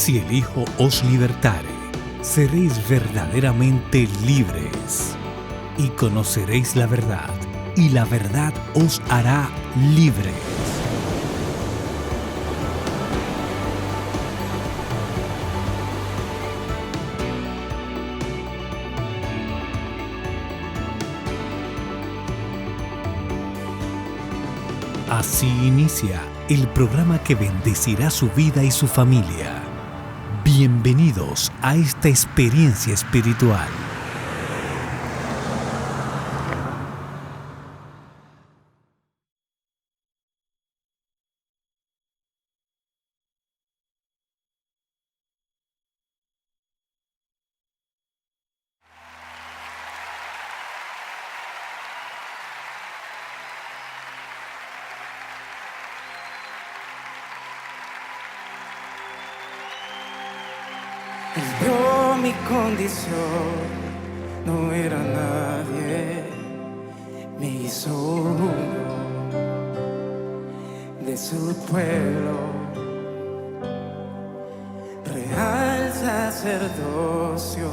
Si el Hijo os libertare, seréis verdaderamente libres. Y conoceréis la verdad, y la verdad os hará libres. Así inicia el programa que bendecirá su vida y su familia. Bienvenidos a esta experiencia espiritual. Él vio mi condición, no era nadie, me hizo uno de su pueblo, real sacerdocio,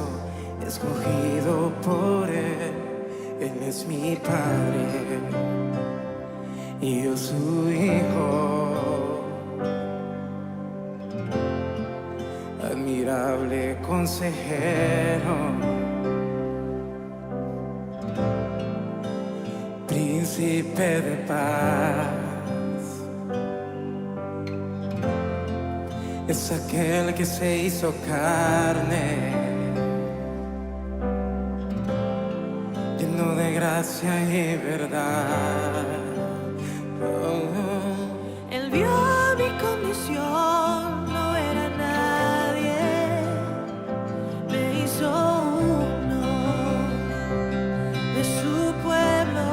escogido por Él es mi Padre y yo su Hijo. Admirable consejero, príncipe de paz, es aquel que se hizo carne, lleno de gracia y verdad. Él vio mi condición, no era nadie, me hizo uno de su pueblo,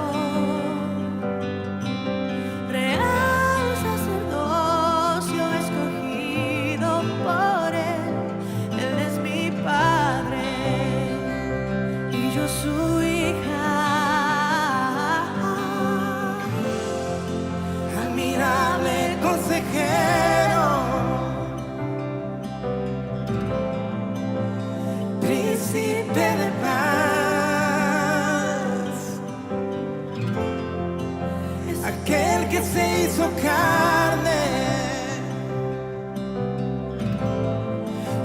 real sacerdocio, escogido por Él es mi Padre y yo su hija. Admirable consejero, príncipe de paz, aquel que se hizo carne,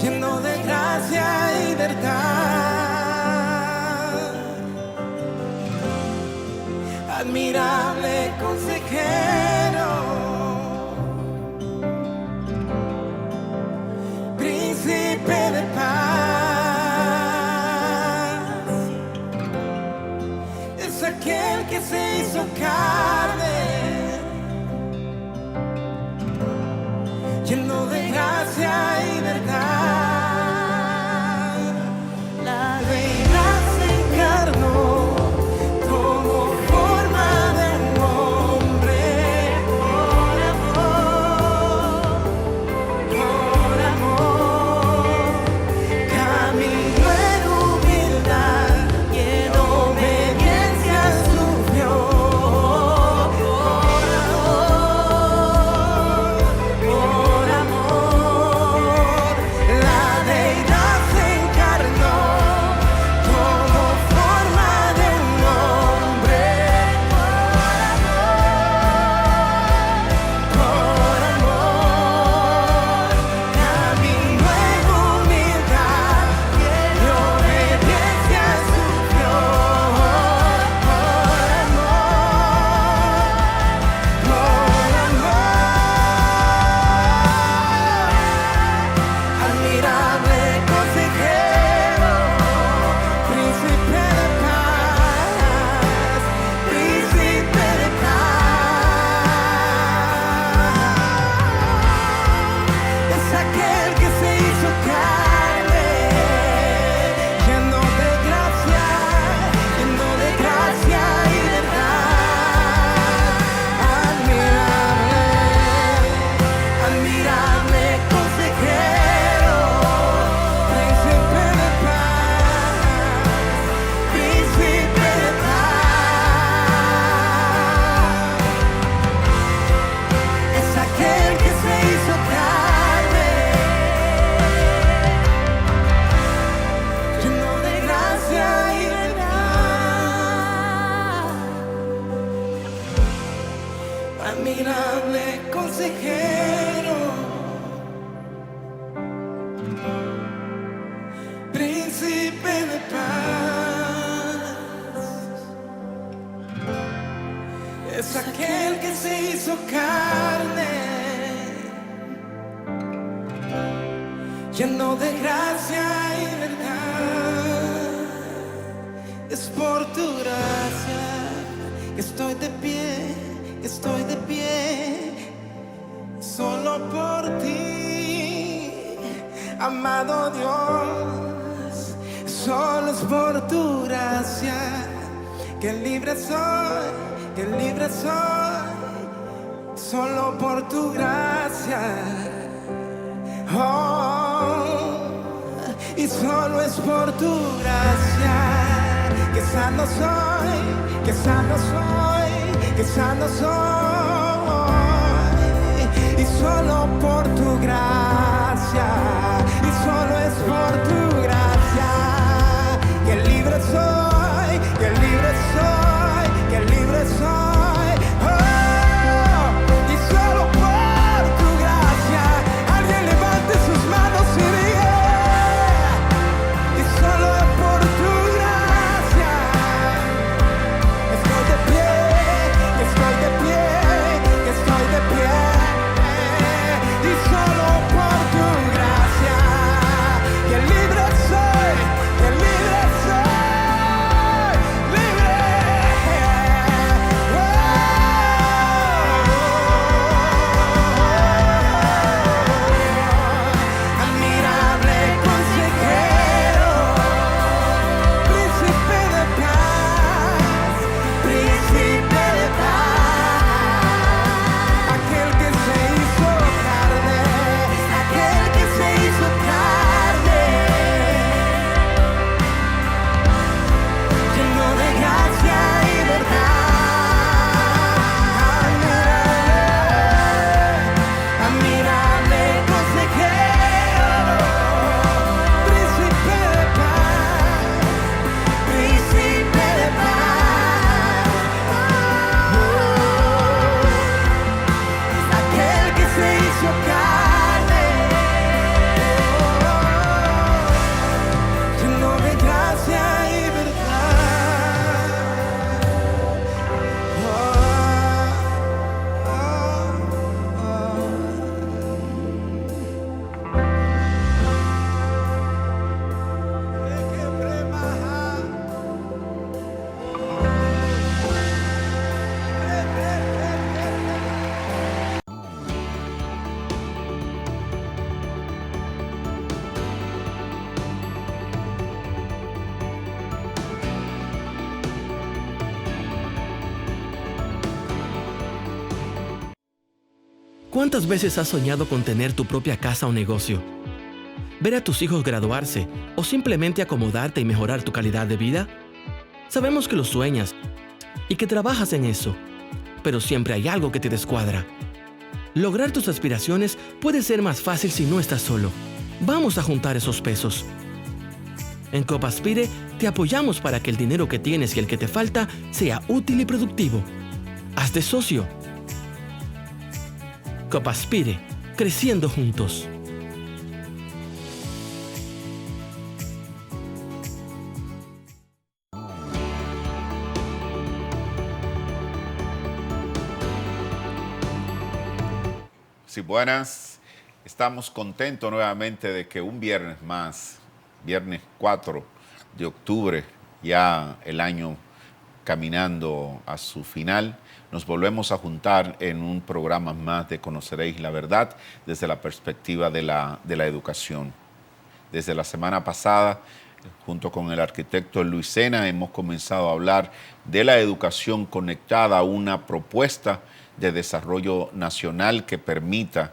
lleno de gracia y verdad. Admirable consejero, príncipe de paz, es aquel que se hizo carne, lleno de gracia y verdad. La reina se encarnó, tomó forma de un hombre, por amor, caminó en humildad y en obediencia sufrió, por admirable consejero, príncipe de paz, es aquel que se hizo carne, lleno de gracia y verdad. Es por tu gracia que estoy de pie, que estoy de pie, solo por ti, amado Dios. Solo es por tu gracia que libre soy, que libre soy, solo por tu gracia. Oh, y solo es por tu gracia que sano soy, que sano soy, que sano soy. Y solo por tu gracia, y solo es por tu gracia que libre soy, que libre soy, que libre soy. Oh, y solo por tu gracia, alguien levante sus manos y diga, y solo por tu gracia estoy de pie, que estoy de pie, que estoy de pie. Y solo por tu gracia que libre soy, que libre soy, libre. Admirable consejero, príncipe de paz, príncipe de paz, aquel que se hizo carne, aquel que se hizo carne, lleno de gracia y verdad. Admirable consejero, príncipe de paz, príncipe de paz. Aquel que se hizo carne, lleno de gracia y verdad. ¿Cuántas veces has soñado con tener tu propia casa o negocio? ¿Ver a tus hijos graduarse o simplemente acomodarte y mejorar tu calidad de vida? Sabemos que lo sueñas y que trabajas en eso, pero siempre hay algo que te descuadra. Lograr tus aspiraciones puede ser más fácil si no estás solo. Vamos a juntar esos pesos. En Copaspire te apoyamos para que el dinero que tienes y el que te falta sea útil y productivo. Hazte socio. Copaspire, creciendo juntos. Sí, buenas. Estamos contentos nuevamente de que un viernes más, viernes 4 de octubre, ya el año caminando a su final, nos volvemos a juntar en un programa más de Conoceréis la Verdad desde la perspectiva de la educación. Desde la semana pasada, junto con el arquitecto Luis Sena, hemos comenzado a hablar de la educación conectada a una propuesta de desarrollo nacional que permita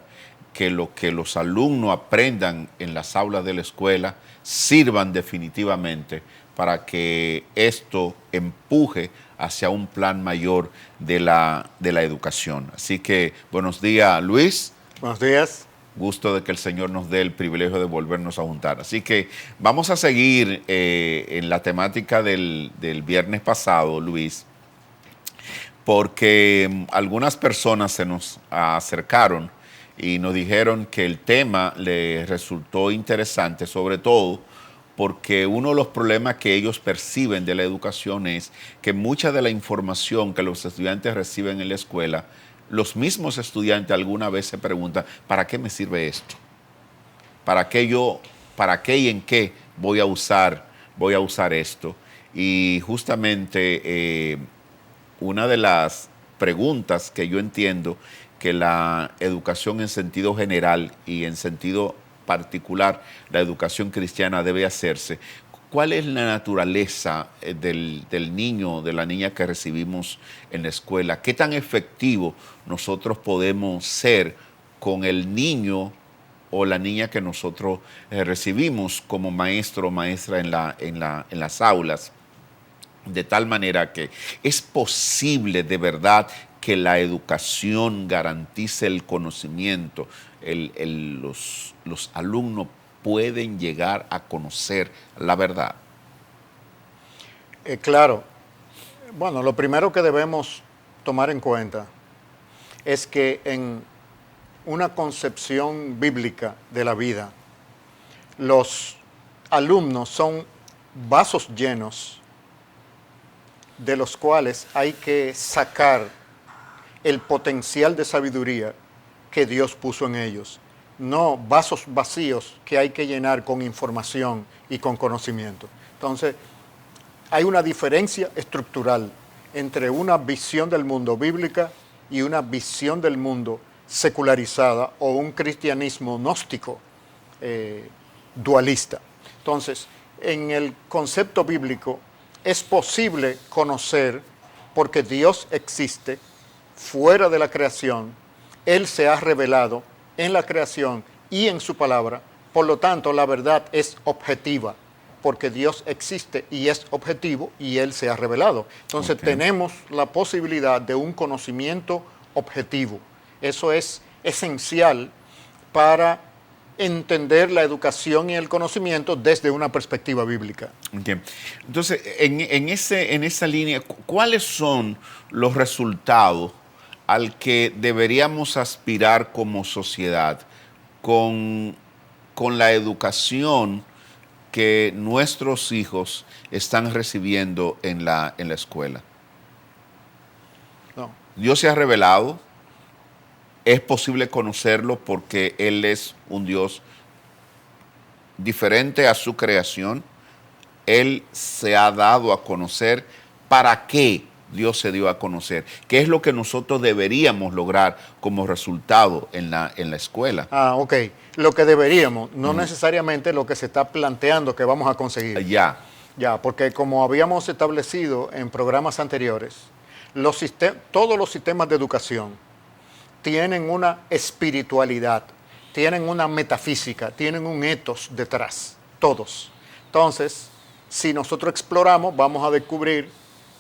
que lo que los alumnos aprendan en las aulas de la escuela sirvan definitivamente para que esto empuje hacia un plan mayor de la educación. Así que buenos días, Luis. Buenos días. Gusto de que el Señor nos dé el privilegio de volvernos a juntar. Así que vamos a seguir en la temática del viernes pasado, Luis, porque algunas personas se nos acercaron y nos dijeron que el tema les resultó interesante, sobre todo porque uno de los problemas que ellos perciben de la educación es que mucha de la información que los estudiantes reciben en la escuela, los mismos estudiantes alguna vez se preguntan, ¿para qué me sirve esto? ¿Para qué y en qué voy a usar esto? Y justamente una de las preguntas que yo entiendo que la educación en sentido general y en sentido particular, la educación cristiana debe hacerse. ¿Cuál es la naturaleza del niño o de la niña que recibimos en la escuela? ¿Qué tan efectivo nosotros podemos ser con el niño o la niña que nosotros recibimos como maestro o maestra en las aulas? De tal manera que es posible de verdad que la educación garantice el conocimiento. Los alumnos pueden llegar a conocer la verdad. Claro. Bueno, lo primero que debemos tomar en cuenta es que en una concepción bíblica de la vida, los alumnos son vasos llenos de los cuales hay que sacar el potencial de sabiduría que Dios puso en ellos. No vasos vacíos que hay que llenar con información y con conocimiento. Entonces, hay una diferencia estructural entre una visión del mundo bíblica y una visión del mundo secularizada o un cristianismo gnóstico dualista. Entonces, en el concepto bíblico es posible conocer porque Dios existe fuera de la creación, Él se ha revelado en la creación y en su palabra, por lo tanto la verdad es objetiva, porque Dios existe y es objetivo y Él se ha revelado. Entonces tenemos la posibilidad de un conocimiento objetivo. Eso es esencial para entender la educación y el conocimiento desde una perspectiva bíblica. Okay. Entonces, en esa línea, ¿cuáles son los resultados al que deberíamos aspirar como sociedad con la educación que nuestros hijos están recibiendo en la escuela? No. Dios se ha revelado. Es posible conocerlo porque Él es un Dios diferente a su creación. Él se ha dado a conocer. ¿Para qué Dios se dio a conocer? ¿Qué es lo que nosotros deberíamos lograr como resultado en la escuela? Ok. Lo que deberíamos, no necesariamente lo que se está planteando que vamos a conseguir. Ya, porque como habíamos establecido en programas anteriores, todos los sistemas de educación tienen una espiritualidad, tienen una metafísica, tienen un ethos detrás, todos. Entonces, si nosotros exploramos, vamos a descubrir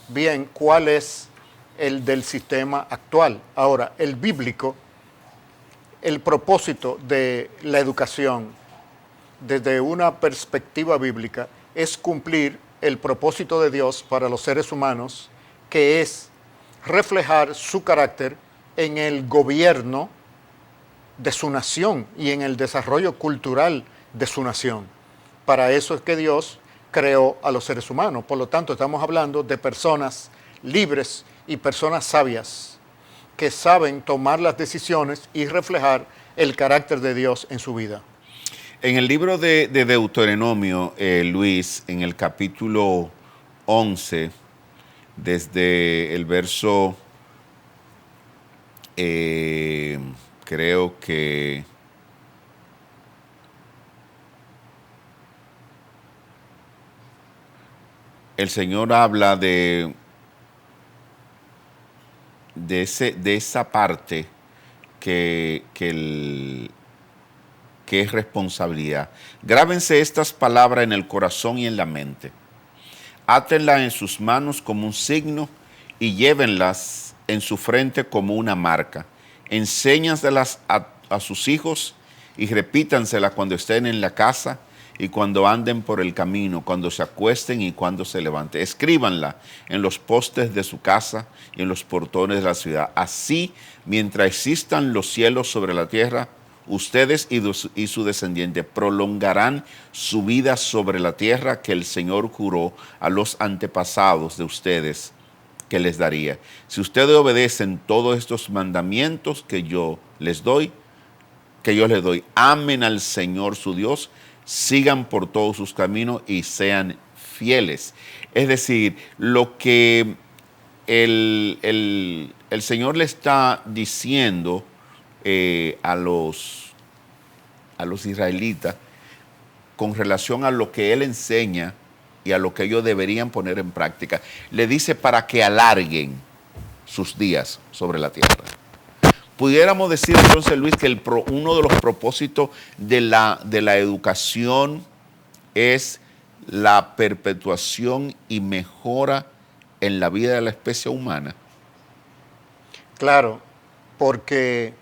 bien cuál es el del sistema actual. Ahora, el bíblico, el propósito de la educación desde una perspectiva bíblica es cumplir el propósito de Dios para los seres humanos, que es reflejar su carácter en el gobierno de su nación y en el desarrollo cultural de su nación. Para eso es que Dios creó a los seres humanos. Por lo tanto, estamos hablando de personas libres y personas sabias que saben tomar las decisiones y reflejar el carácter de Dios en su vida. En el libro de Deuteronomio, Luis, en el capítulo 11, desde el verso, creo que el Señor habla de esa parte que es responsabilidad. Grábense estas palabras en el corazón y en la mente. Átenlas en sus manos como un signo y llévenlas en su frente como una marca. Enséñaselas a sus hijos y repítanselas cuando estén en la casa y cuando anden por el camino, cuando se acuesten y cuando se levanten. Escríbanla en los postes de su casa y en los portones de la ciudad. Así, mientras existan los cielos sobre la tierra, ustedes y su descendiente prolongarán su vida sobre la tierra que el Señor juró a los antepasados de ustedes que les daría. Si ustedes obedecen todos estos mandamientos que yo les doy, amen al Señor su Dios, sigan por todos sus caminos y sean fieles. Es decir, lo que el Señor le está diciendo a los israelitas con relación a lo que Él enseña y a lo que ellos deberían poner en práctica, le dice para que alarguen sus días sobre la tierra. Pudiéramos decir entonces, Luis, que uno de los propósitos de la educación es la perpetuación y mejora en la vida de la especie humana. Claro, porque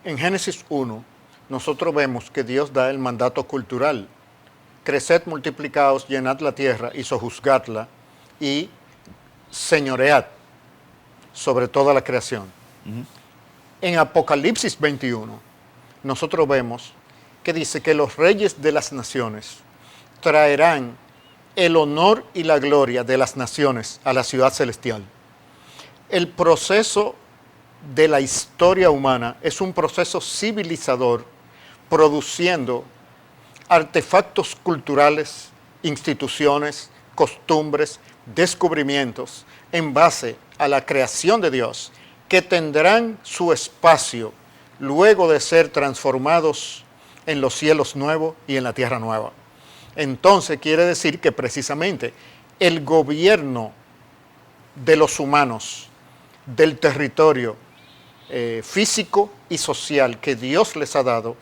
en Génesis 1 nosotros vemos que Dios da el mandato cultural: creced, multiplicaos, llenad la tierra y sojuzgadla y señoread sobre toda la creación. En Apocalipsis 21 nosotros vemos que dice que los reyes de las naciones traerán el honor y la gloria de las naciones a la ciudad celestial. El proceso de la historia humana es un proceso civilizador, produciendo artefactos culturales, instituciones, costumbres, descubrimientos en base a la creación de Dios, que tendrán su espacio luego de ser transformados en los cielos nuevos y en la tierra nueva. Entonces quiere decir que precisamente el gobierno de los humanos, del territorio físico y social que Dios les ha dado,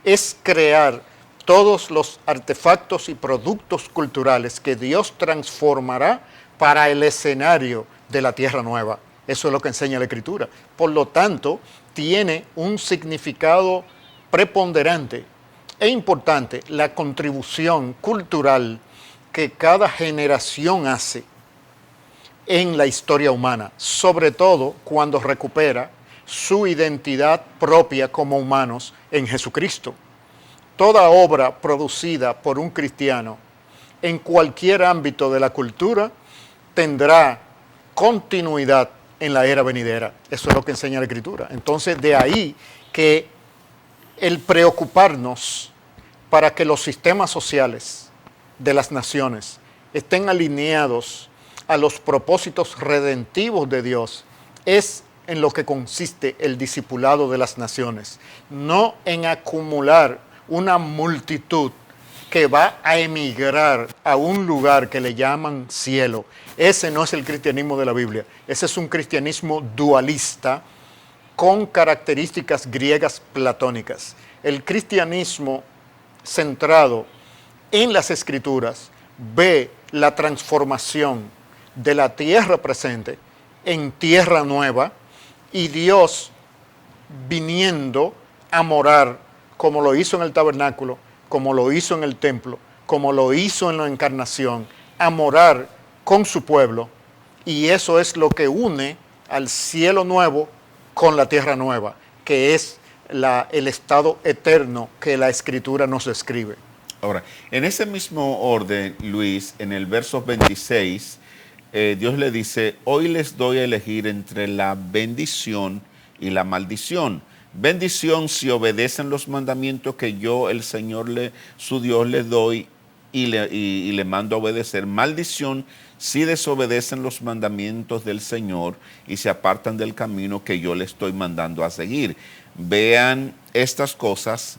es crear todos los artefactos y productos culturales que Dios transformará para el escenario de la tierra nueva. Eso es lo que enseña la Escritura. Por lo tanto, tiene un significado preponderante e importante la contribución cultural que cada generación hace en la historia humana, sobre todo cuando recupera su identidad propia como humanos en Jesucristo. Toda obra producida por un cristiano en cualquier ámbito de la cultura tendrá continuidad en la era venidera. Eso es lo que enseña la Escritura. Entonces, de ahí que el preocuparnos para que los sistemas sociales de las naciones estén alineados a los propósitos redentivos de Dios es en lo que consiste el discipulado de las naciones, no en acumular una multitud que va a emigrar a un lugar que le llaman cielo. Ese no es el cristianismo de la Biblia. Ese es un cristianismo dualista con características griegas platónicas. El cristianismo centrado en las Escrituras ve la transformación de la tierra presente en tierra nueva y Dios viniendo a morar como lo hizo en el tabernáculo, como lo hizo en el templo, como lo hizo en la encarnación, a morar con su pueblo. Y eso es lo que une al cielo nuevo con la tierra nueva, que es el estado eterno que la Escritura nos describe. Ahora, en ese mismo orden, Luis, en el verso 26, Dios le dice: hoy les doy a elegir entre la bendición y la maldición. Bendición si obedecen los mandamientos que yo, el Señor, su Dios, les doy y le mando a obedecer. Maldición si desobedecen los mandamientos del Señor y se apartan del camino que yo le estoy mandando a seguir. Vean estas cosas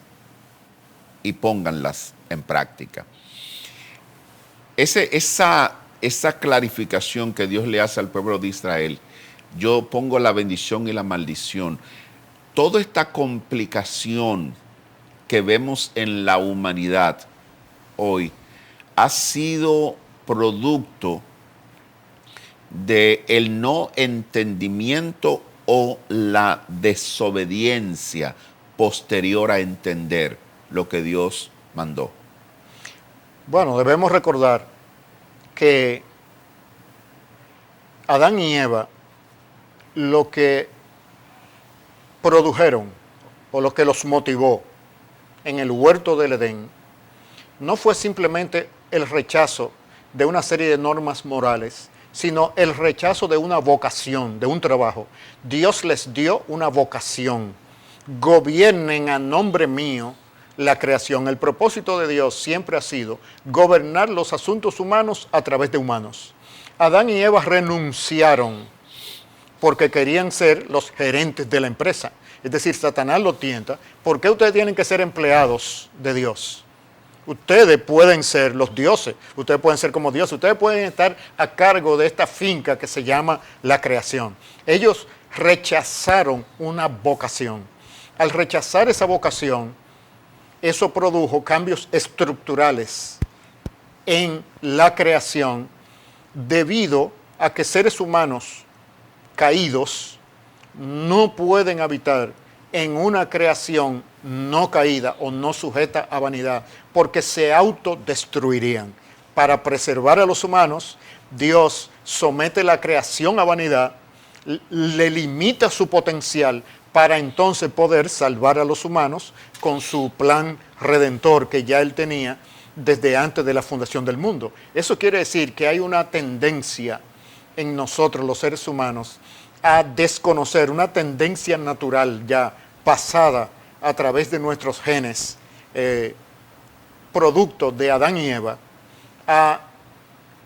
y pónganlas en práctica. Esa clarificación que Dios le hace al pueblo de Israel, yo pongo la bendición y la maldición. Toda esta complicación que vemos en la humanidad hoy ha sido producto del no entendimiento o la desobediencia posterior a entender lo que Dios mandó? Bueno, debemos recordar que Adán y Eva lo que produjeron o lo que los motivó en el huerto del Edén no fue simplemente el rechazo de una serie de normas morales, sino el rechazo de una vocación, de un trabajo. Dios les dio una vocación. Gobiernen a nombre mío la creación. El propósito de Dios siempre ha sido gobernar los asuntos humanos a través de humanos. Adán y Eva renunciaron porque querían ser los gerentes de la empresa. Es decir, Satanás lo tienta. ¿Por qué ustedes tienen que ser empleados de Dios? Ustedes pueden ser los dioses, ustedes pueden ser como Dios, ustedes pueden estar a cargo de esta finca que se llama la creación. Ellos rechazaron una vocación. Al rechazar esa vocación, eso produjo cambios estructurales en la creación debido a que seres humanos caídos no pueden habitar en una creación no caída o no sujeta a vanidad, porque se autodestruirían. Para preservar a los humanos, Dios somete la creación a vanidad, le limita su potencial para entonces poder salvar a los humanos con su plan redentor que ya Él tenía desde antes de la fundación del mundo. Eso quiere decir que hay una tendencia en nosotros, los seres humanos, a desconocer, una tendencia natural ya pasada a través de nuestros genes, producto de Adán y Eva, a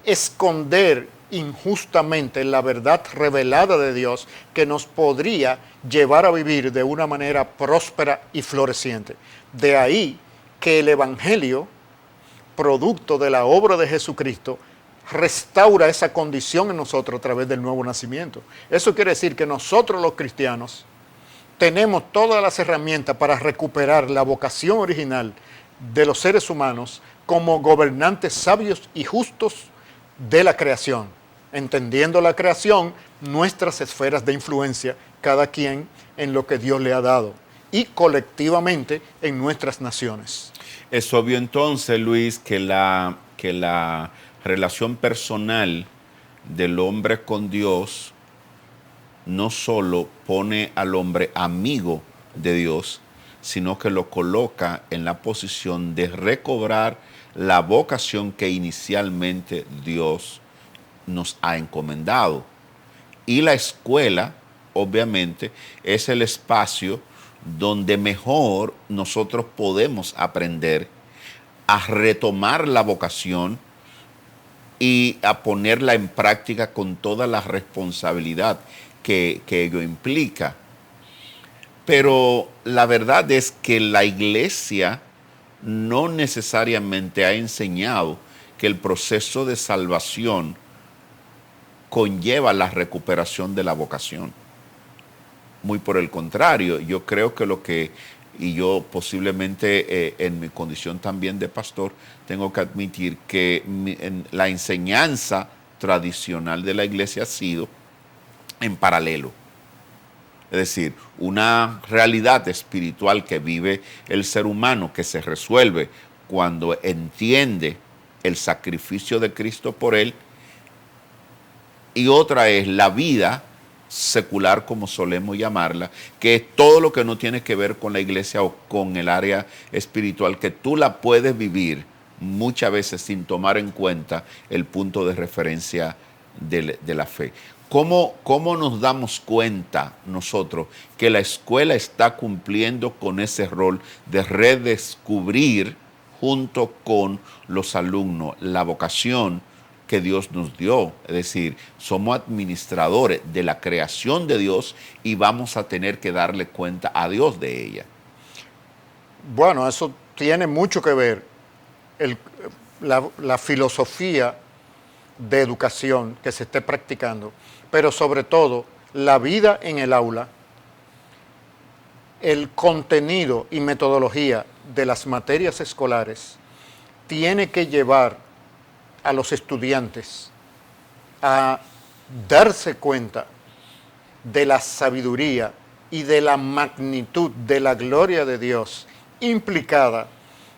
esconder injustamente la verdad revelada de Dios que nos podría llevar a vivir de una manera próspera y floreciente. De ahí que el Evangelio, producto de la obra de Jesucristo, restaura esa condición en nosotros a través del nuevo nacimiento. Eso quiere decir que nosotros los cristianos tenemos todas las herramientas para recuperar la vocación original de los seres humanos como gobernantes sabios y justos de la creación, entendiendo la creación, nuestras esferas de influencia, cada quien en lo que Dios le ha dado, y colectivamente en nuestras naciones. Es obvio entonces, Luis, que la relación personal del hombre con Dios no solo pone al hombre amigo de Dios, sino que lo coloca en la posición de recobrar la vocación que inicialmente Dios nos ha encomendado. Y la escuela, obviamente, es el espacio donde mejor nosotros podemos aprender a retomar la vocación y a ponerla en práctica con toda la responsabilidad que ello implica. Pero la verdad es que la iglesia no necesariamente ha enseñado que el proceso de salvación conlleva la recuperación de la vocación. Muy por el contrario, yo creo que y yo posiblemente en mi condición también de pastor, tengo que admitir que la enseñanza tradicional de la iglesia ha sido en paralelo. Es decir, una realidad espiritual que vive el ser humano, que se resuelve cuando entiende el sacrificio de Cristo por él, y otra es la vida secular, como solemos llamarla, que es todo lo que no tiene que ver con la iglesia o con el área espiritual, que tú la puedes vivir muchas veces sin tomar en cuenta el punto de referencia de la fe. ¿Cómo nos damos cuenta nosotros que la escuela está cumpliendo con ese rol de redescubrir junto con los alumnos la vocación que Dios nos dio? Es decir, somos administradores de la creación de Dios y vamos a tener que darle cuenta a Dios de ella. Bueno, eso tiene mucho que ver la filosofía de educación que se esté practicando, pero sobre todo la vida en el aula, el contenido y metodología de las materias escolares tiene que llevar a los estudiantes a darse cuenta de la sabiduría y de la magnitud de la gloria de Dios implicada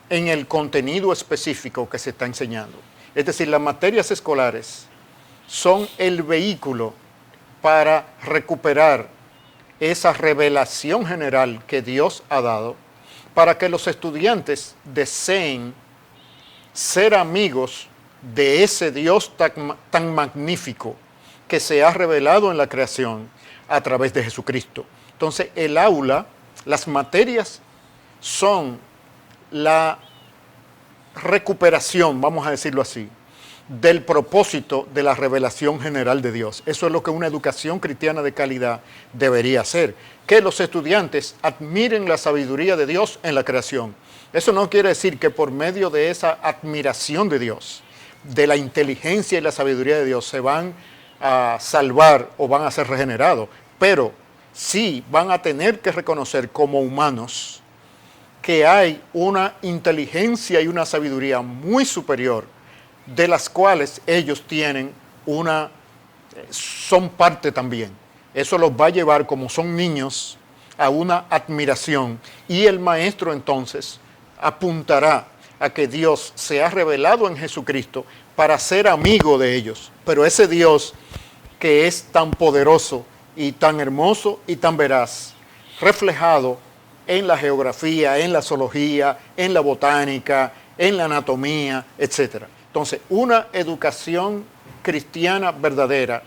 en el contenido específico que se está enseñando. Es decir, las materias escolares son el vehículo para recuperar esa revelación general que Dios ha dado para que los estudiantes deseen ser amigos de ese Dios tan magnífico que se ha revelado en la creación a través de Jesucristo. Entonces, el aula, las materias son la recuperación, vamos a decirlo así, del propósito de la revelación general de Dios. Eso es lo que una educación cristiana de calidad debería hacer, que los estudiantes admiren la sabiduría de Dios en la creación. Eso no quiere decir que por medio de esa admiración de Dios, de la inteligencia y la sabiduría de Dios, se van a salvar o van a ser regenerados, pero sí van a tener que reconocer como humanos que hay una inteligencia y una sabiduría muy superior, de las cuales ellos tienen son parte también. Eso los va a llevar, como son niños, a una admiración, y el maestro entonces apuntará a que Dios se ha revelado en Jesucristo para ser amigo de ellos. Pero ese Dios que es tan poderoso y tan hermoso y tan veraz, reflejado en la geografía, en la zoología, en la botánica, en la anatomía, etc. Entonces, una educación cristiana verdadera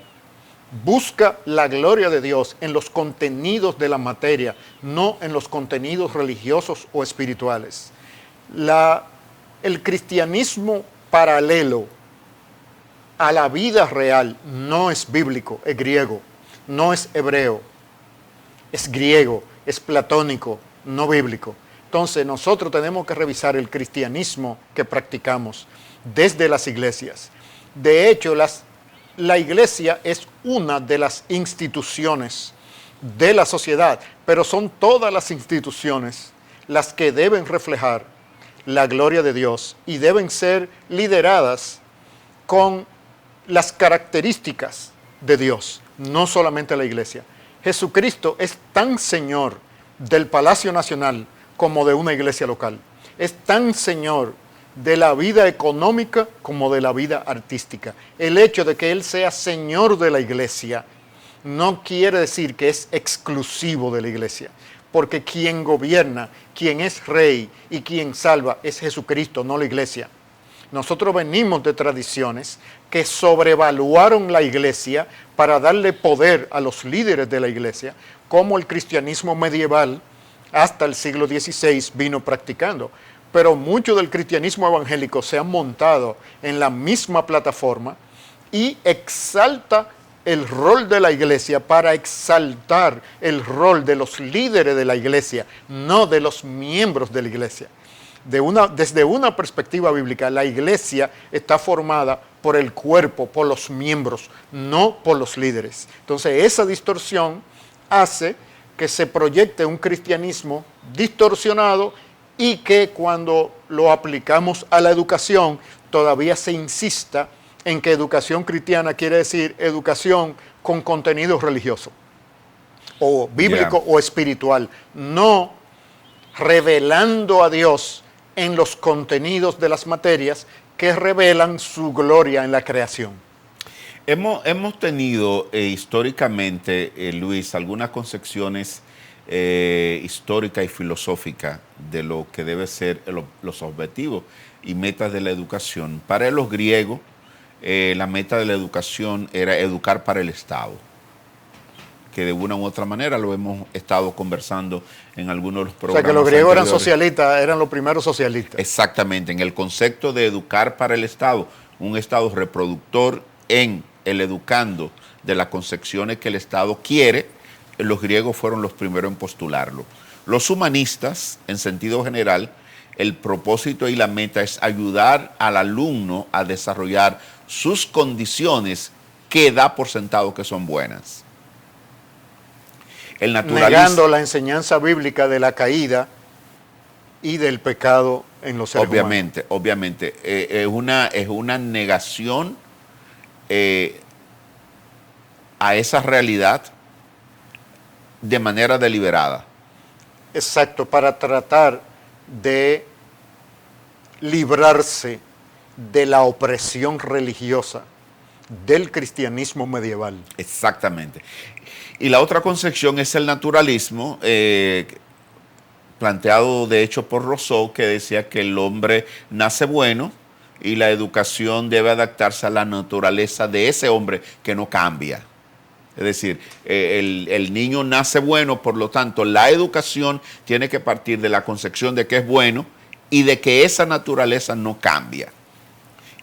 busca la gloria de Dios en los contenidos de la materia, no en los contenidos religiosos o espirituales. El cristianismo paralelo a la vida real no es bíblico, es griego, no es hebreo, es griego, es platónico, no bíblico. Entonces nosotros tenemos que revisar el cristianismo que practicamos desde las iglesias. De hecho, la iglesia es una de las instituciones de la sociedad, pero son todas las instituciones las que deben reflejar la gloria de Dios y deben ser lideradas con las características de Dios, no solamente la iglesia. Jesucristo es tan Señor del Palacio Nacional como de una iglesia local. Es tan Señor de la vida económica como de la vida artística. El hecho de que Él sea Señor de la iglesia no quiere decir que es exclusivo de la iglesia, porque quien gobierna, quien es rey y quien salva es Jesucristo, no la iglesia. Nosotros venimos de tradiciones que sobrevaluaron la iglesia para darle poder a los líderes de la iglesia, como el cristianismo medieval hasta el siglo XVI vino practicando. Pero mucho del cristianismo evangélico se ha montado en la misma plataforma y exalta el rol de la iglesia para exaltar el rol de los líderes de la iglesia, no de los miembros de la iglesia. Desde una perspectiva bíblica, la iglesia está formada por el cuerpo, por los miembros, no por los líderes. Entonces, esa distorsión hace que se proyecte un cristianismo distorsionado y que cuando lo aplicamos a la educación, todavía se insista en que educación cristiana quiere decir educación con contenido religioso, o bíblico o espiritual, no revelando a Dios en los contenidos de las materias que revelan su gloria en la creación. Hemos tenido históricamente, Luis, algunas concepciones históricas y filosóficas de lo que debe ser los objetivos y metas de la educación. Para los griegos, la meta de la educación era educar para el Estado, que de una u otra manera lo hemos estado conversando en algunos de los programas. O sea, que los griegos eran socialistas, eran los primeros socialistas. Exactamente, en el concepto de educar para el Estado, un Estado reproductor en el educando de las concepciones que el Estado quiere, los griegos fueron los primeros en postularlo. Los humanistas, en sentido general, el propósito y la meta es ayudar al alumno a desarrollar sus condiciones que da por sentado que son buenas. Negando la enseñanza bíblica de la caída y del pecado en los seres humanos. Obviamente. Es una negación a esa realidad de manera deliberada. Exacto, para tratar de librarse de la opresión religiosa del cristianismo medieval. Exactamente. Y la otra concepción es el naturalismo, planteado de hecho por Rousseau, que decía que el hombre nace bueno y la educación debe adaptarse a la naturaleza de ese hombre que no cambia. Es decir, el niño nace bueno, por lo tanto, la educación tiene que partir de la concepción de que es bueno y de que esa naturaleza no cambia.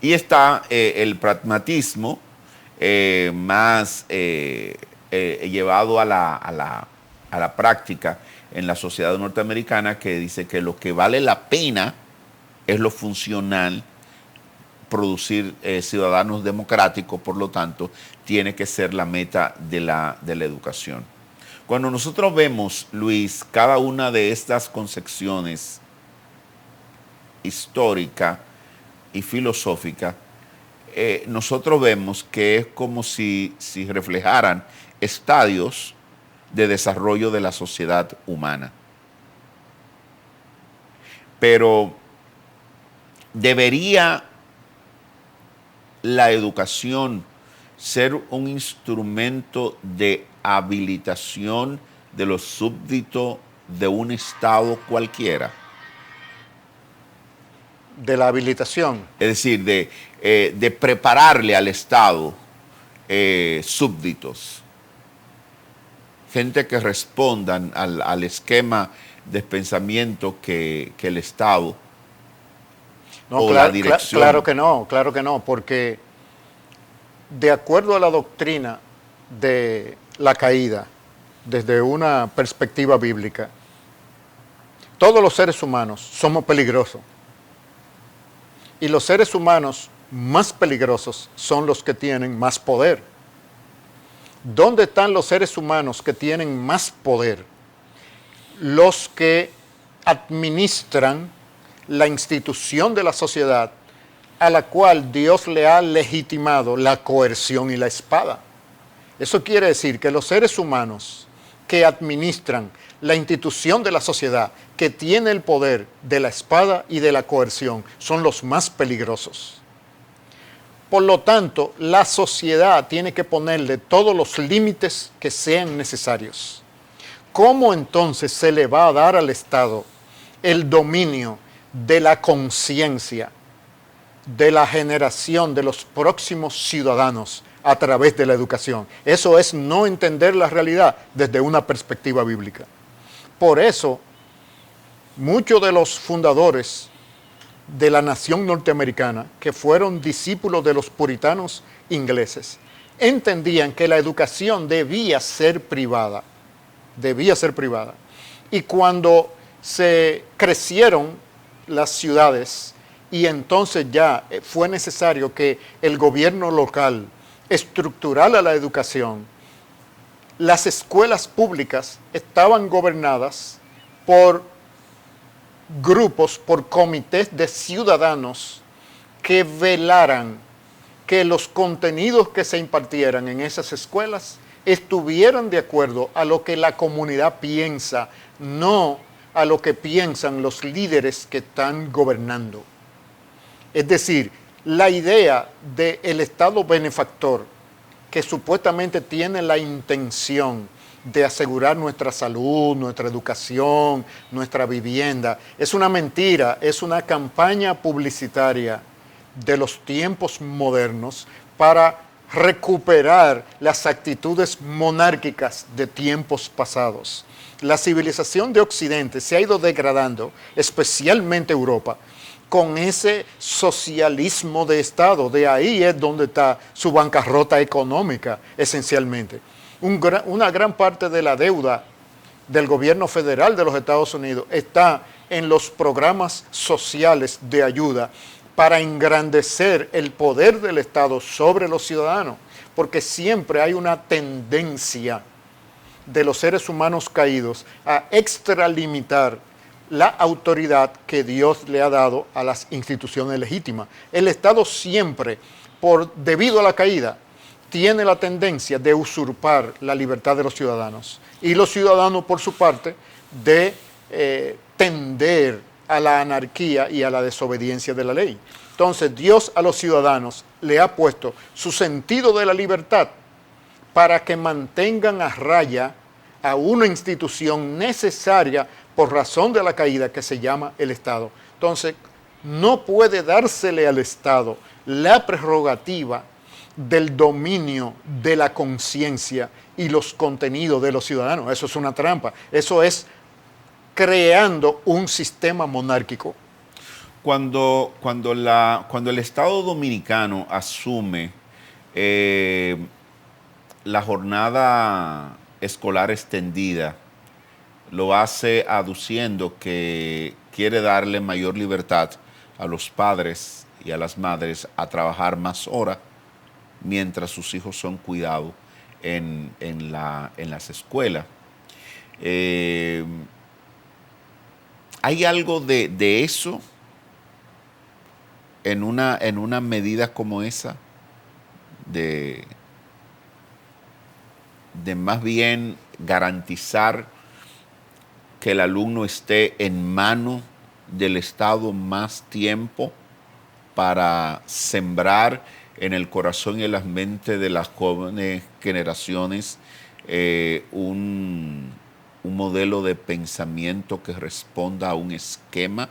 Y está el pragmatismo más llevado a la práctica en la sociedad norteamericana, que dice que lo que vale la pena es lo funcional, producir ciudadanos democráticos, por lo tanto, tiene que ser la meta de la educación. Cuando nosotros vemos, Luis, cada una de estas concepciones histórica y filosófica, nosotros vemos que es como si reflejaran estadios de desarrollo de la sociedad humana. Pero debería la educación ser un instrumento de habilitación de los súbditos de un estado cualquiera. De la habilitación. Es decir, de prepararle al Estado súbditos, gente que respondan al esquema de pensamiento que el Estado o la dirección. Claro que no, porque de acuerdo a la doctrina de la caída, desde una perspectiva bíblica, todos los seres humanos somos peligrosos. Y los seres humanos más peligrosos son los que tienen más poder. ¿Dónde están los seres humanos que tienen más poder? Los que administran la institución de la sociedad a la cual Dios le ha legitimado la coerción y la espada. Eso quiere decir que los seres humanos que administran la institución de la sociedad, que tiene el poder de la espada y de la coerción, son los más peligrosos. Por lo tanto, la sociedad tiene que ponerle todos los límites que sean necesarios. ¿Cómo entonces se le va a dar al Estado el dominio de la conciencia, de la generación de los próximos ciudadanos a través de la educación? Eso es no entender la realidad desde una perspectiva bíblica. Por eso, muchos de los fundadores de la nación norteamericana, que fueron discípulos de los puritanos ingleses, entendían que la educación debía ser privada. Y cuando se crecieron las ciudades y entonces ya fue necesario que el gobierno local estructurara la educación, las escuelas públicas estaban gobernadas por grupos, por comités de ciudadanos que velaran que los contenidos que se impartieran en esas escuelas estuvieran de acuerdo a lo que la comunidad piensa, no a lo que piensan los líderes que están gobernando. Es decir, la idea del Estado benefactor, que supuestamente tiene la intención de asegurar nuestra salud, nuestra educación, nuestra vivienda, es una mentira, es una campaña publicitaria de los tiempos modernos para recuperar las actitudes monárquicas de tiempos pasados. La civilización de Occidente se ha ido degradando, especialmente Europa, con ese socialismo de Estado. De ahí es donde está su bancarrota económica, esencialmente. Una gran parte de la deuda del gobierno federal de los Estados Unidos está en los programas sociales de ayuda para engrandecer el poder del Estado sobre los ciudadanos, porque siempre hay una tendencia de los seres humanos caídos a extralimitar la autoridad que Dios le ha dado a las instituciones legítimas. El Estado siempre, debido a la caída, tiene la tendencia de usurpar la libertad de los ciudadanos y los ciudadanos, por su parte, de tender a la anarquía y a la desobediencia de la ley. Entonces, Dios a los ciudadanos le ha puesto su sentido de la libertad para que mantengan a raya a una institución necesaria por razón de la caída que se llama el Estado. Entonces, no puede dársele al Estado la prerrogativa del dominio de la conciencia y los contenidos de los ciudadanos. Eso es una trampa. Eso es creando un sistema monárquico. Cuando el Estado dominicano asume la jornada escolar extendida, lo hace aduciendo que quiere darle mayor libertad a los padres y a las madres a trabajar más horas mientras sus hijos son cuidados en las escuelas. ¿Hay algo de eso en una medida como esa? De más bien garantizar que el alumno esté en manos del Estado más tiempo para sembrar en el corazón y en las mentes de las jóvenes generaciones un modelo de pensamiento que responda a un esquema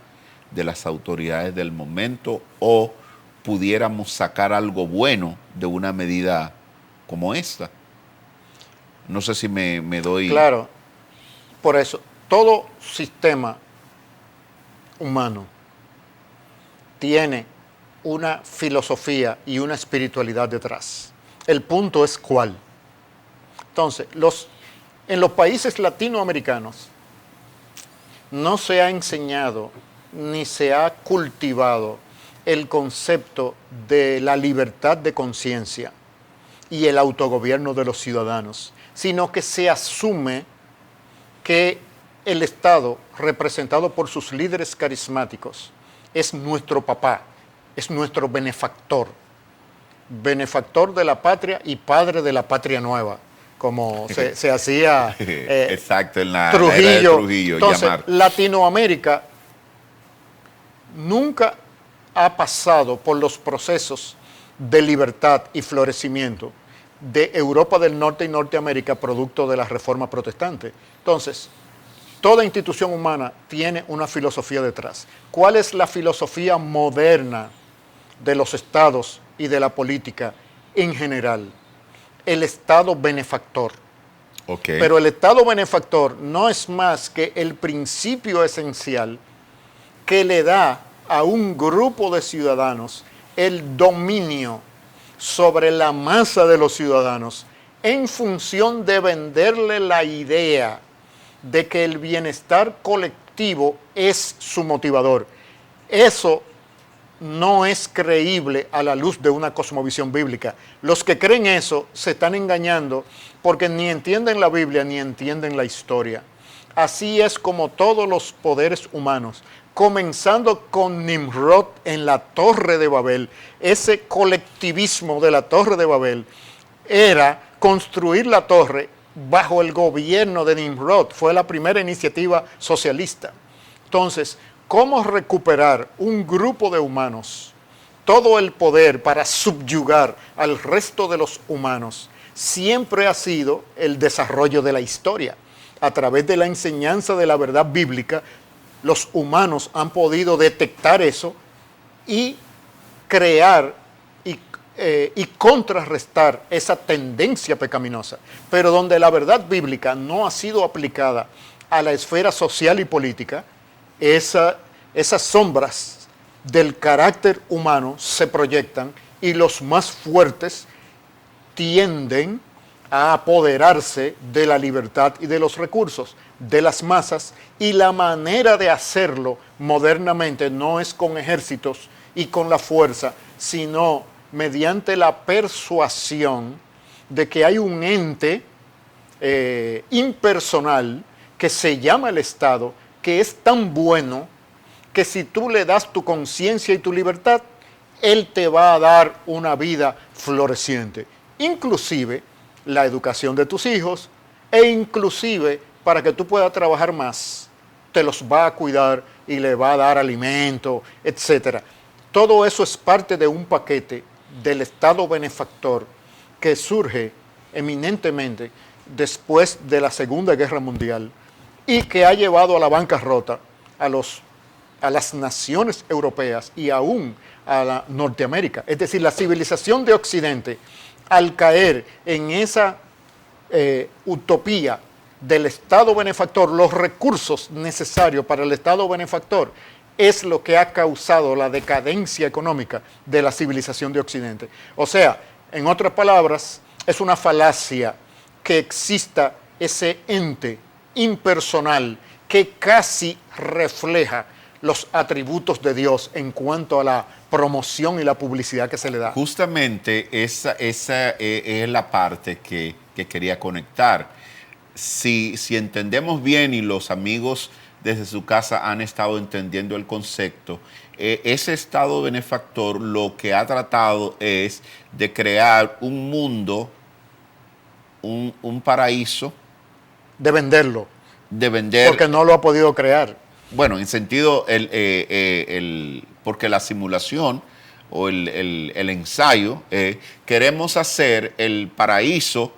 de las autoridades del momento, o pudiéramos sacar algo bueno de una medida como esta? No sé si me doy... Claro, por eso, todo sistema humano tiene una filosofía y una espiritualidad detrás. El punto es cuál. Entonces, en los países latinoamericanos no se ha enseñado ni se ha cultivado el concepto de la libertad de conciencia y el autogobierno de los ciudadanos, sino que se asume que el Estado, representado por sus líderes carismáticos, es nuestro papá, es nuestro benefactor de la patria y padre de la patria nueva, como se hacía exacto, en la Trujillo. era de Trujillo. Entonces, llamar. Latinoamérica nunca ha pasado por los procesos de libertad y florecimiento de Europa del Norte y Norteamérica, producto de la Reforma Protestante. Entonces, toda institución humana tiene una filosofía detrás. ¿Cuál es la filosofía moderna de los estados y de la política en general? El Estado benefactor. Okay. Pero el Estado benefactor no es más que el principio esencial que le da a un grupo de ciudadanos el dominio sobre la masa de los ciudadanos en función de venderle la idea de que el bienestar colectivo es su motivador. Eso no es creíble a la luz de una cosmovisión bíblica. Los que creen eso se están engañando porque ni entienden la Biblia ni entienden la historia. Así es como todos los poderes humanos, comenzando con Nimrod en la Torre de Babel. Ese colectivismo de la Torre de Babel era construir la torre bajo el gobierno de Nimrod. Fue la primera iniciativa socialista. Entonces, ¿cómo recuperar un grupo de humanos todo el poder para subyugar al resto de los humanos? Siempre ha sido el desarrollo de la historia. A través de la enseñanza de la verdad bíblica, los humanos han podido detectar eso y crear y contrarrestar esa tendencia pecaminosa. Pero donde la verdad bíblica no ha sido aplicada a la esfera social y política, esas sombras del carácter humano se proyectan y los más fuertes tienden a apoderarse de la libertad y de los recursos de las masas, y la manera de hacerlo modernamente no es con ejércitos y con la fuerza, sino mediante la persuasión de que hay un ente impersonal que se llama el Estado, que es tan bueno que si tú le das tu conciencia y tu libertad, él te va a dar una vida floreciente. inclusive la educación de tus hijos e inclusive para que tú puedas trabajar más, te los va a cuidar y le va a dar alimento, etc. Todo eso es parte de un paquete del Estado benefactor que surge eminentemente después de la Segunda Guerra Mundial y que ha llevado a la bancarrota a las naciones europeas y aún a la Norteamérica. Es decir, la civilización de Occidente, al caer en esa utopía del Estado benefactor, los recursos necesarios para el Estado benefactor, es lo que ha causado la decadencia económica de la civilización de Occidente. O sea, en otras palabras, es una falacia que exista ese ente impersonal que casi refleja los atributos de Dios en cuanto a la promoción y la publicidad que se le da. Justamente esa es la parte que quería conectar. Si entendemos bien y los amigos desde su casa han estado entendiendo el concepto, ese Estado benefactor lo que ha tratado es de crear un mundo, un paraíso. De venderlo. De vender. Porque no lo ha podido crear. Bueno, en sentido, porque la simulación o el ensayo, queremos hacer el paraíso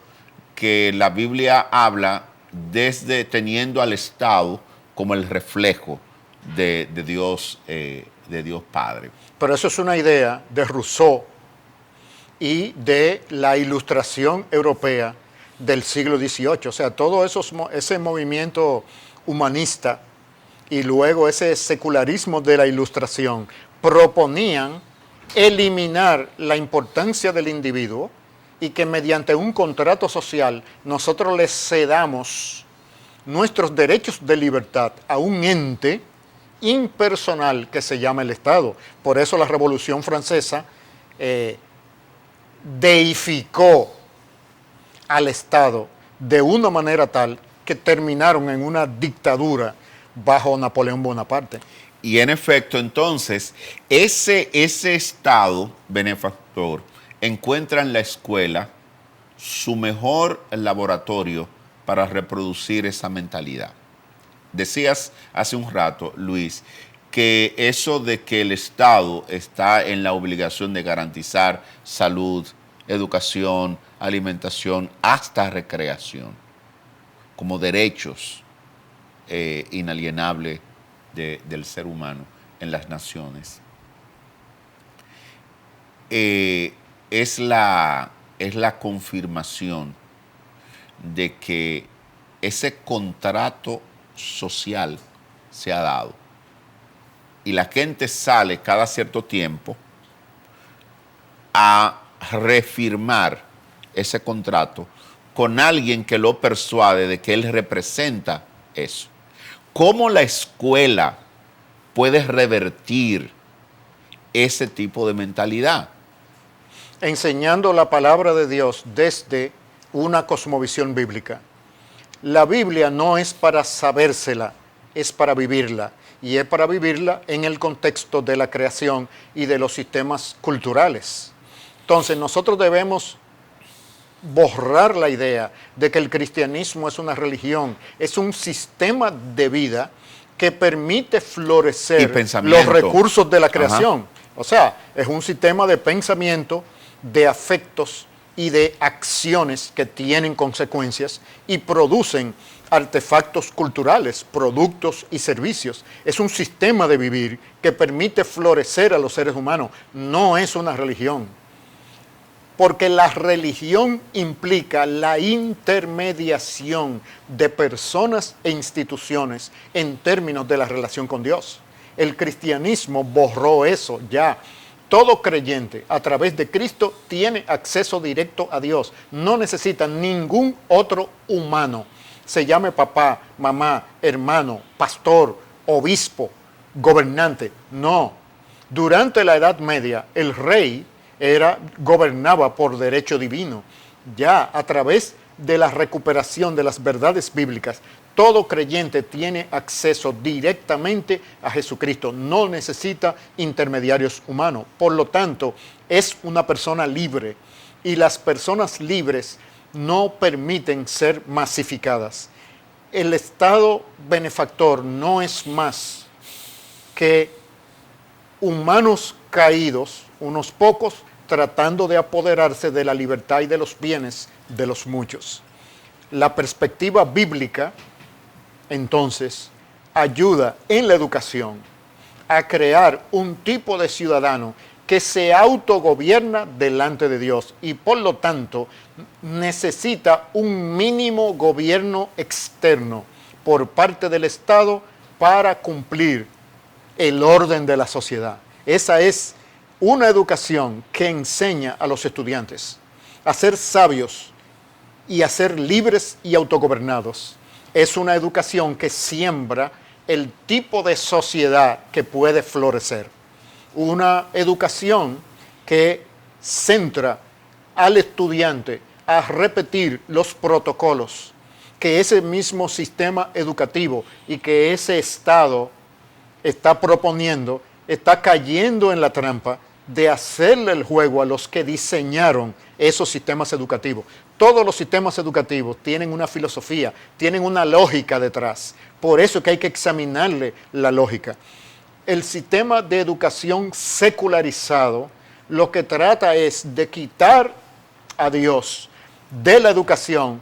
que la Biblia habla desde teniendo al Estado como el reflejo de Dios Padre. Pero eso es una idea de Rousseau y de la Ilustración europea del siglo XVIII. O sea, todo ese movimiento humanista y luego ese secularismo de la Ilustración proponían eliminar la importancia del individuo y que mediante un contrato social nosotros le cedamos nuestros derechos de libertad a un ente impersonal que se llama el Estado. Por eso la Revolución Francesa deificó al Estado de una manera tal que terminaron en una dictadura bajo Napoleón Bonaparte. Y en efecto, entonces, ese Estado benefactor encuentra en la escuela su mejor laboratorio para reproducir esa mentalidad. Decías hace un rato, Luis, que eso de que el Estado está en la obligación de garantizar salud, educación, alimentación, hasta recreación, como derechos inalienables del ser humano en las naciones. Es la confirmación de que ese contrato social se ha dado y la gente sale cada cierto tiempo a reafirmar ese contrato con alguien que lo persuade de que él representa eso. ¿Cómo la escuela puede revertir ese tipo de mentalidad? Enseñando la palabra de Dios desde una cosmovisión bíblica. La Biblia no es para sabérsela, es para vivirla. Y es para vivirla en el contexto de la creación y de los sistemas culturales. Entonces nosotros debemos borrar la idea de que el cristianismo es una religión, es un sistema de vida que permite florecer los recursos de la creación. Ajá. O sea, es un sistema de pensamiento, de afectos y de acciones que tienen consecuencias y producen artefactos culturales, productos y servicios. Es un sistema de vivir que permite florecer a los seres humanos. No es una religión. Porque la religión implica la intermediación de personas e instituciones en términos de la relación con Dios. El cristianismo borró eso ya. Todo creyente a través de Cristo tiene acceso directo a Dios. No necesita ningún otro humano, se llame papá, mamá, hermano, pastor, obispo, gobernante. No. Durante la Edad Media, el rey gobernaba por derecho divino. Ya a través de la recuperación de las verdades bíblicas, todo creyente tiene acceso directamente a Jesucristo, no necesita intermediarios humanos. Por lo tanto, es una persona libre y las personas libres no permiten ser masificadas. El Estado benefactor no es más que humanos caídos, unos pocos, tratando de apoderarse de la libertad y de los bienes de los muchos. La perspectiva bíblica, entonces, ayuda en la educación a crear un tipo de ciudadano que se autogobierna delante de Dios y por lo tanto necesita un mínimo gobierno externo por parte del Estado para cumplir el orden de la sociedad. Esa es una educación que enseña a los estudiantes a ser sabios y a ser libres y autogobernados. Es una educación que siembra el tipo de sociedad que puede florecer. Una educación que centra al estudiante a repetir los protocolos que ese mismo sistema educativo y que ese Estado está proponiendo, está cayendo en la trampa de hacerle el juego a los que diseñaron esos sistemas educativos. Todos los sistemas educativos tienen una filosofía, tienen una lógica detrás. Por eso es que hay que examinarle la lógica. El sistema de educación secularizado lo que trata es de quitar a Dios de la educación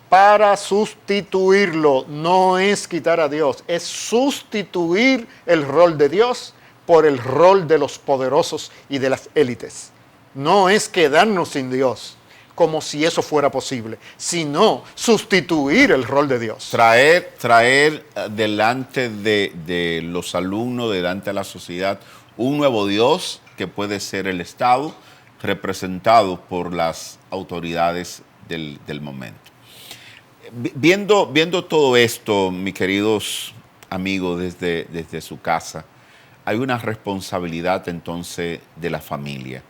para sustituirlo. No es quitar a Dios, es sustituir el rol de Dios por el rol de los poderosos y de las élites. No es quedarnos sin Dios, como si eso fuera posible, sino sustituir el rol de Dios. Traer delante de los alumnos, delante de la sociedad, un nuevo Dios que puede ser el Estado, representado por las autoridades del momento. Viendo todo esto, mis queridos amigos, desde su casa, hay una responsabilidad entonces de la familia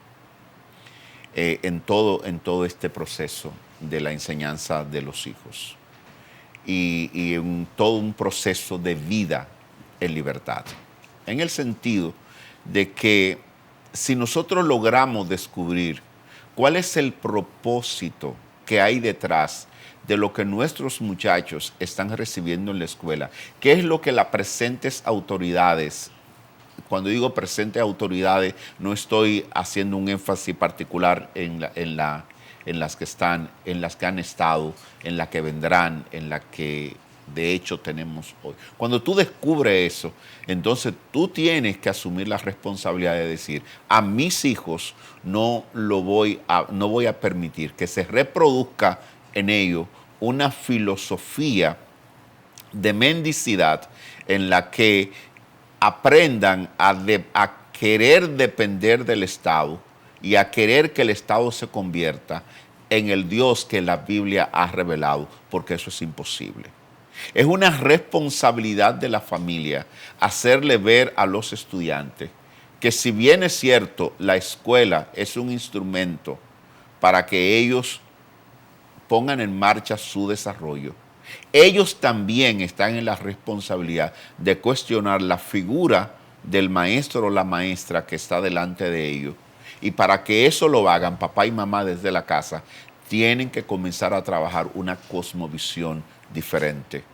en todo este proceso de la enseñanza de los hijos y en todo un proceso de vida en libertad. En el sentido de que si nosotros logramos descubrir cuál es el propósito que hay detrás de lo que nuestros muchachos están recibiendo en la escuela, qué es lo que las presentes autoridades, cuando digo presentes autoridades, no estoy haciendo un énfasis particular en las que están, en las que han estado, en las que vendrán, en las que de hecho tenemos hoy. Cuando tú descubres eso, entonces tú tienes que asumir la responsabilidad de decir, a mis hijos no voy a permitir que se reproduzca en ellos una filosofía de mendicidad en la que aprendan a querer depender del Estado y a querer que el Estado se convierta en el Dios que la Biblia ha revelado, porque eso es imposible. Es una responsabilidad de la familia hacerle ver a los estudiantes que si bien es cierto, la escuela es un instrumento para que ellos pongan en marcha su desarrollo, ellos también están en la responsabilidad de cuestionar la figura del maestro o la maestra que está delante de ellos. Y para que eso lo hagan, papá y mamá desde la casa tienen que comenzar a trabajar una cosmovisión diferente.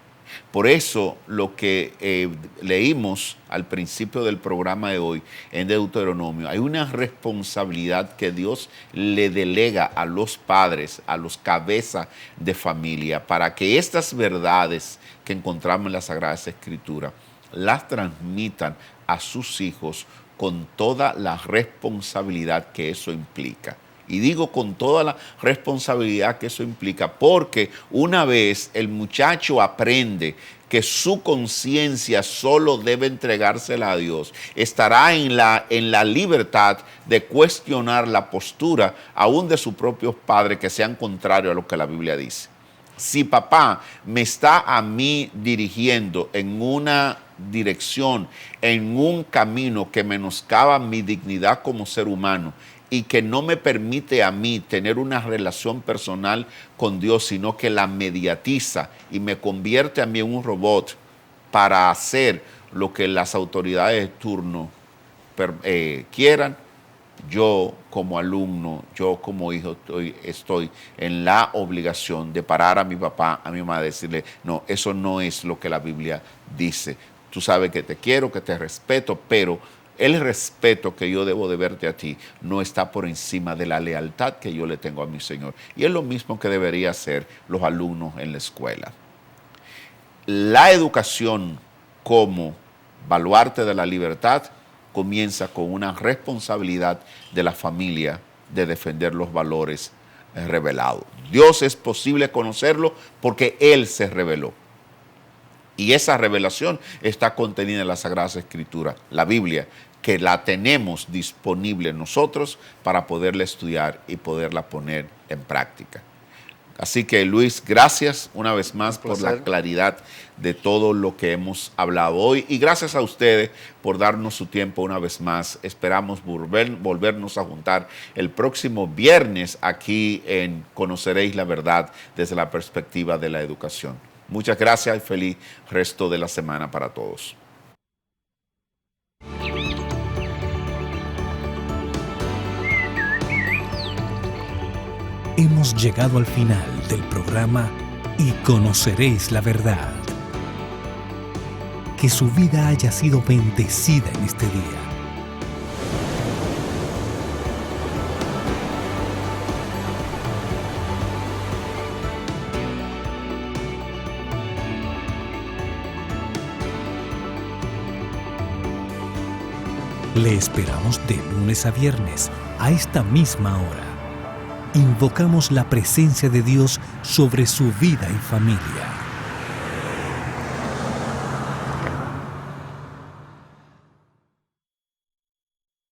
Por eso lo que leímos al principio del programa de hoy en Deuteronomio, hay una responsabilidad que Dios le delega a los padres, a los cabezas de familia, para que estas verdades que encontramos en las Sagradas Escrituras las transmitan a sus hijos con toda la responsabilidad que eso implica. Y digo con toda la responsabilidad que eso implica, porque una vez el muchacho aprende que su conciencia solo debe entregársela a Dios, estará en la libertad de cuestionar la postura aún de sus propios padres que sean contrarios a lo que la Biblia dice. Si papá me está a mí dirigiendo en una dirección, en un camino que menoscaba mi dignidad como ser humano, y que no me permite a mí tener una relación personal con Dios, sino que la mediatiza y me convierte a mí en un robot para hacer lo que las autoridades de turno quieran, yo como alumno, yo como hijo, estoy en la obligación de parar a mi papá, a mi mamá, decirle, no, eso no es lo que la Biblia dice. Tú sabes que te quiero, que te respeto, pero el respeto que yo debo de verte a ti no está por encima de la lealtad que yo le tengo a mi Señor. Y es lo mismo que debería hacer los alumnos en la escuela. La educación como baluarte de la libertad comienza con una responsabilidad de la familia de defender los valores revelados. Dios es posible conocerlo porque Él se reveló. Y esa revelación está contenida en las Sagradas Escrituras, la Biblia, que la tenemos disponible nosotros para poderla estudiar y poderla poner en práctica. Así que, Luis, gracias una vez más por la claridad de todo lo que hemos hablado hoy y gracias a ustedes por darnos su tiempo una vez más. Esperamos volvernos a juntar el próximo viernes aquí en Conoceréis la Verdad desde la perspectiva de la educación. Muchas gracias y feliz resto de la semana para todos. Hemos llegado al final del programa Y Conoceréis la Verdad. Que su vida haya sido bendecida en este día. Le esperamos de lunes a viernes a esta misma hora. Invocamos la presencia de Dios sobre su vida y familia.